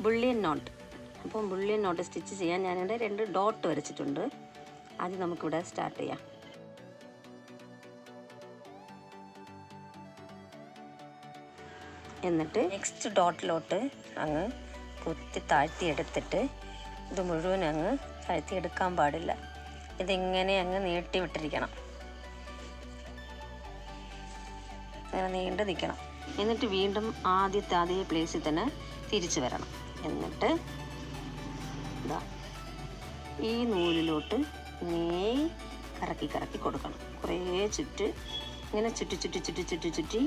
Bullion knot. അപ്പം bullion knot stitch ചെയ്യാൻ ഞാനിവിടെ 2 ഡോട്ട് വരച്ചിട്ടുണ്ട്. ആദ്യം നമുക്കിവിടെ സ്റ്റാർട്ട് ചെയ്യാം. എന്നിട്ട് നെക്സ്റ്റ് ഡോട്ടിലോട്ട് അങ്ങ് കുത്തി താഴ്ത്തി എടുത്തിട്ട് ഇത് മുഴുവൻ അങ്ങ് താഴ്ത്തി എടുക്കാൻ പാടില്ല. ഇതിങ്ങനെ അങ്ങ് നീട്ടി വിട്ടിരിക്കണം. അങ്ങനെ നീണ്ടു നിൽക്കണം. എന്നിട്ട് വീണ്ടും ആദ്യത്തെ അതേ പ്ലേസിൽ തന്നെ തിരിച്ചു വരണം. എന്നിട്ട് ഇതാ ഈ നൂലിലോട്ട് ഇങ്ങനെ കറക്കി കറക്കി കൊടുക്കണം. കുറേ ചുറ്റ് ഇങ്ങനെ ചുറ്റി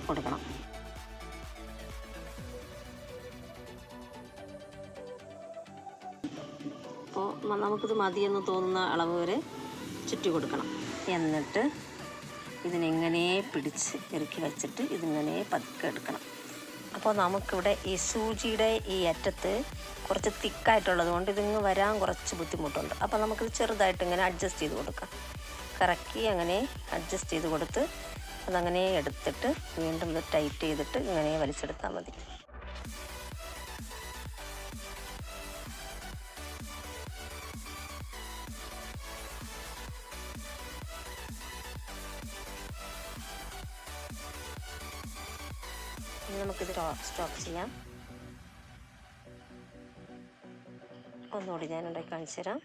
കൊടുക്കണം. അപ്പോൾ നമുക്കിത് മതിയെന്ന് തോന്നുന്ന അളവ് വരെ ചുറ്റി കൊടുക്കണം. എന്നിട്ട് ഇതിനെങ്ങനെ പിടിച്ച് ഇറുക്കി വെച്ചിട്ട് ഇതിങ്ങനെ പതുക്കെ എടുക്കണം. അപ്പോൾ നമുക്കിവിടെ ഈ സൂചിയുടെ ഈ അറ്റത്ത് കുറച്ച് തിക്കായിട്ടുള്ളത് കൊണ്ട് ഇതിങ്ങ് വരാൻ കുറച്ച് ബുദ്ധിമുട്ടുണ്ട്. അപ്പോൾ നമുക്കിത് ചെറുതായിട്ട് ഇങ്ങനെ അഡ്ജസ്റ്റ് ചെയ്ത് കൊടുക്കാം. കറക്കി അങ്ങനെ അഡ്ജസ്റ്റ് ചെയ്ത് കൊടുത്ത് അതങ്ങനെ എടുത്തിട്ട് വീണ്ടും ഇത് ടൈറ്റ് ചെയ്തിട്ട് ഇങ്ങനെ വലിച്ചെടുത്താൽ മതി. നമുക്കിത് സ്റ്റോപ്പ് ചെയ്യാം. ഒന്നുകൂടി ഞാൻ ഉണ്ടാക്കി കാണിച്ചു തരാം.